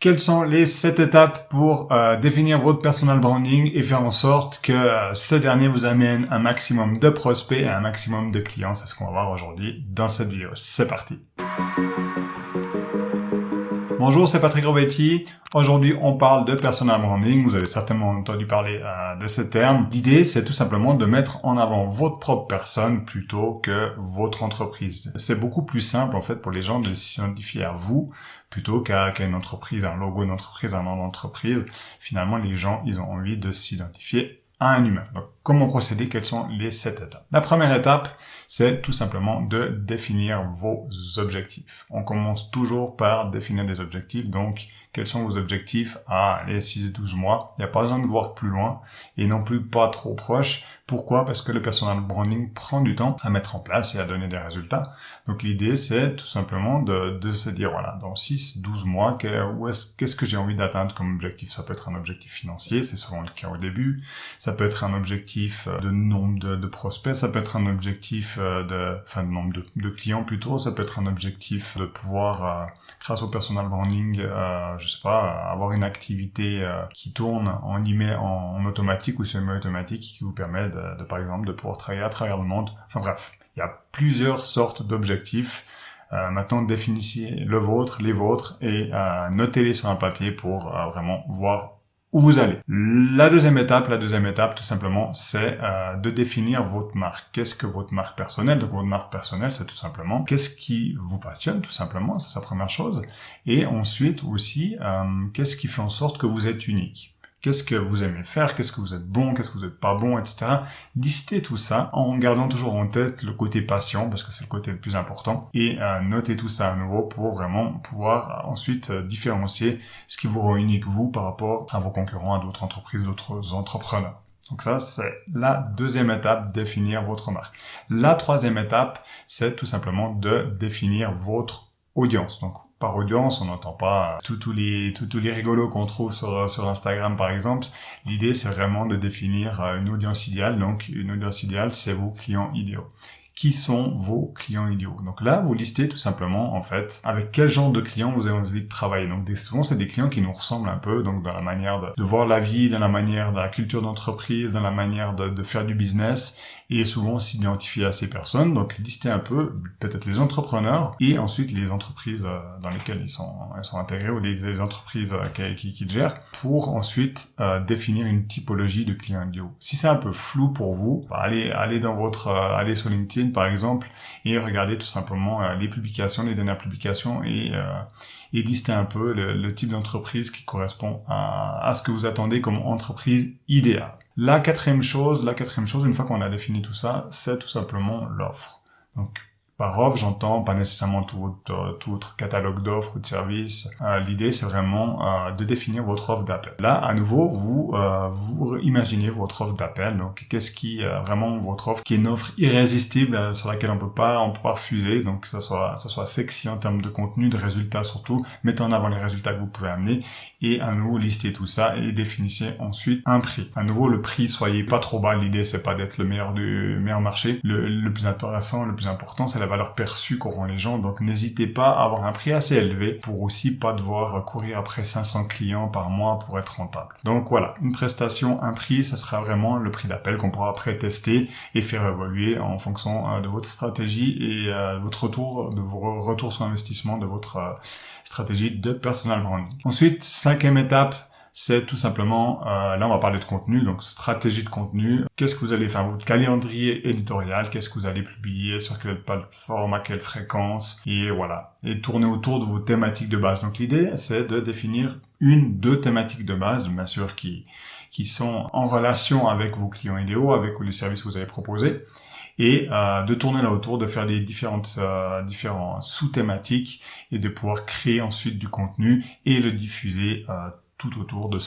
Quelles sont les 7 étapes pour définir votre personal branding et faire en sorte que ce dernier vous amène un maximum de prospects et un maximum de clients? C'est ce qu'on va voir aujourd'hui dans cette vidéo. C'est parti! Bonjour, c'est Patrick Robetti. Aujourd'hui, on parle de personal branding. Vous avez certainement entendu parler de ce terme. L'idée, c'est tout simplement de mettre en avant votre propre personne plutôt que votre entreprise. C'est beaucoup plus simple, en fait, pour les gens de s'identifier à vous plutôt qu'à une entreprise, un logo d'entreprise, un nom d'entreprise. Finalement, les gens, ils ont envie de s'identifier à un humain. Donc, comment procéder? Quelles sont les 7 étapes? La première étape, c'est tout simplement de définir vos objectifs. On commence toujours par définir des objectifs. Donc, quels sont vos objectifs à les 6-12 mois? Il n'y a pas besoin de voir plus loin et non plus pas trop proche. Pourquoi? Parce que le personal branding prend du temps à mettre en place et à donner des résultats. Donc, l'idée, c'est tout simplement de se dire, voilà, dans 6-12 mois, qu'est-ce que j'ai envie d'atteindre comme objectif? Ça peut être un objectif financier, c'est souvent le cas au début. Ça peut être un objectif de nombre de prospects. Ça peut être un objectif de nombre de clients plutôt. Ça peut être un objectif de pouvoir, grâce au personal branding, je sais pas, avoir une activité qui tourne en email, en automatique ou semi-automatique qui vous permet par exemple, de pouvoir travailler à travers le monde. Enfin bref, il y a plusieurs sortes d'objectifs. Maintenant, définissez le vôtre, les vôtres et notez-les sur un papier pour vraiment voir où vous allez. La deuxième étape, tout simplement, c'est de définir votre marque. Qu'est-ce que votre marque personnelle? Donc, votre marque personnelle, c'est tout simplement qu'est-ce qui vous passionne, tout simplement, c'est sa première chose. Et ensuite aussi, qu'est-ce qui fait en sorte que vous êtes unique? Qu'est-ce que vous aimez faire? Qu'est-ce que vous êtes bon? Qu'est-ce que vous êtes pas bon? Etc. Listez tout ça en gardant toujours en tête le côté passion parce que c'est le côté le plus important et notez tout ça à nouveau pour vraiment pouvoir ensuite différencier ce qui vous rend unique vous par rapport à vos concurrents, à d'autres entreprises, d'autres entrepreneurs. Donc ça, c'est la deuxième étape, définir votre marque. La troisième étape, c'est tout simplement de définir votre audience. Donc, par audience, on n'entend pas tous les rigolos qu'on trouve sur Instagram, par exemple. L'idée, c'est vraiment de définir une audience idéale. Donc, une audience idéale, c'est vos clients idéaux. Qui sont vos clients idéaux? Donc là, vous listez tout simplement, en fait, avec quel genre de clients vous avez envie de travailler. Donc souvent, c'est des clients qui nous ressemblent un peu, donc dans la manière de voir la vie, dans la manière de la culture d'entreprise, dans la manière de faire du business, et souvent s'identifier à ces personnes. Donc listez un peu, peut-être les entrepreneurs, et ensuite les entreprises dans lesquelles ils sont intégrés, ou les entreprises qu'ils gèrent, pour ensuite définir une typologie de clients idéaux. Si c'est un peu flou pour vous, allez allez sur LinkedIn, par exemple, et regardez tout simplement les publications, les dernières publications et lister un peu le type d'entreprise qui correspond à ce que vous attendez comme entreprise idéale. La quatrième chose, une fois qu'on a défini tout ça, c'est tout simplement l'offre. Donc, par offre, j'entends pas nécessairement tout votre catalogue d'offres ou de services. L'idée, c'est vraiment de définir votre offre d'appel. Là, à nouveau, vous imaginez votre offre d'appel. Donc, qu'est-ce qui vraiment votre offre, qui est une offre irrésistible sur laquelle on peut pas refuser. Donc, que ça soit sexy en termes de contenu, de résultats surtout. Mettez en avant les résultats que vous pouvez amener. Et à nouveau, listez tout ça et définissez ensuite un prix. À nouveau, le prix, soyez pas trop bas. L'idée, c'est pas d'être le meilleur marché. Le plus intéressant, le plus important, c'est la valeur perçue qu'auront les gens. Donc, n'hésitez pas à avoir un prix assez élevé pour aussi pas devoir courir après 500 clients par mois pour être rentable. Donc, voilà. Une prestation, un prix, ça sera vraiment le prix d'appel qu'on pourra après tester et faire évoluer en fonction de votre stratégie et de vos retours sur investissement de votre stratégie de personal branding. Ensuite, cinquième étape, c'est tout simplement, là on va parler de contenu, donc stratégie de contenu. Qu'est-ce que vous allez faire? Votre calendrier éditorial, qu'est-ce que vous allez publier, sur quelle plateforme, à quelle fréquence, et voilà. Et tourner autour de vos thématiques de base. Donc l'idée, c'est de définir 2 thématiques de base, bien sûr, qui sont en relation avec vos clients idéaux, avec les services que vous allez proposer. Et de tourner là autour, de faire des différents sous-thématiques et de pouvoir créer ensuite du contenu et le diffuser tout autour de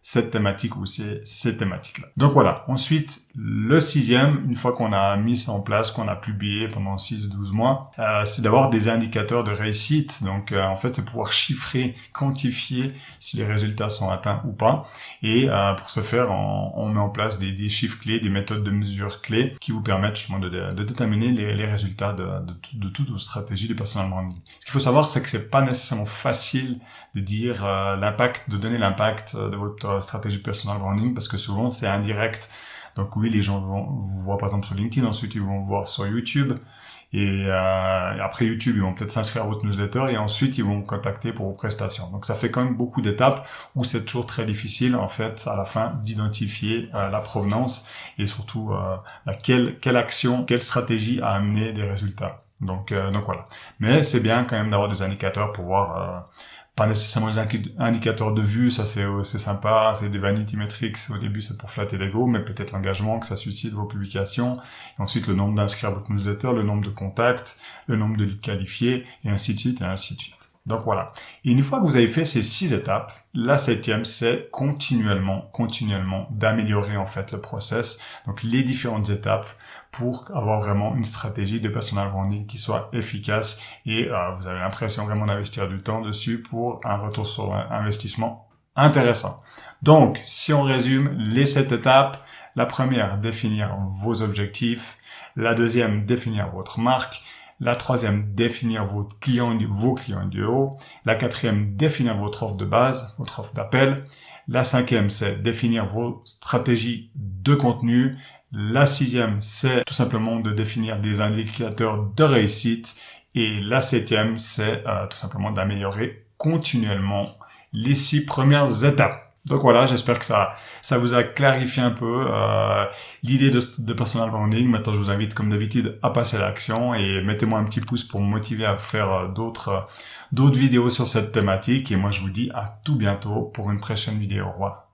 cette thématique ou ces thématiques-là. Donc voilà. Ensuite, le sixième, une fois qu'on a mis ça en place, qu'on a publié pendant 6-12 mois, c'est d'avoir des indicateurs de réussite. Donc en fait, c'est pouvoir chiffrer, quantifier si les résultats sont atteints ou pas. Et pour ce faire, on met en place des chiffres clés, des méthodes de mesure clés qui vous permettent justement de déterminer les résultats de toute votre stratégie de personal branding. Ce qu'il faut savoir, c'est que c'est pas nécessairement facile de dire de donner l'impact de votre stratégie de personal branding, parce que souvent c'est indirect. Donc oui, les gens vont vous voir par exemple sur LinkedIn, ensuite ils vont vous voir sur YouTube, et après YouTube, ils vont peut-être s'inscrire à votre newsletter, et ensuite ils vont vous contacter pour vos prestations. Donc ça fait quand même beaucoup d'étapes où c'est toujours très difficile en fait à la fin d'identifier la provenance et surtout quelle action, quelle stratégie a amené des résultats. Donc voilà. Mais c'est bien quand même d'avoir des indicateurs pour voir. Pas nécessairement des indicateurs de vue, ça c'est sympa, c'est des vanity metrics, au début c'est pour flatter l'ego, mais peut-être l'engagement que ça suscite vos publications, et ensuite le nombre d'inscrits à votre newsletter, le nombre de contacts, le nombre de leads qualifiés, et ainsi de suite, et ainsi de suite. Donc voilà. Et une fois que vous avez fait ces 6 étapes, la 7e, c'est continuellement d'améliorer en fait le process, donc les différentes étapes pour avoir vraiment une stratégie de personal branding qui soit efficace et vous avez l'impression vraiment d'investir du temps dessus pour un retour sur investissement intéressant. Donc, si on résume les 7 étapes, la première, définir vos objectifs, la deuxième, définir votre marque, la troisième, définir vos clients idéaux. La quatrième, définir votre offre de base, votre offre d'appel. La cinquième, c'est définir vos stratégies de contenu. La sixième, c'est tout simplement de définir des indicateurs de réussite. Et la septième, c'est tout simplement d'améliorer continuellement les 6 premières étapes. Donc voilà, j'espère que ça vous a clarifié un peu l'idée de personal branding. Maintenant, je vous invite comme d'habitude à passer à l'action et mettez-moi un petit pouce pour me motiver à faire d'autres vidéos sur cette thématique. Et moi, je vous dis à tout bientôt pour une prochaine vidéo. Au revoir.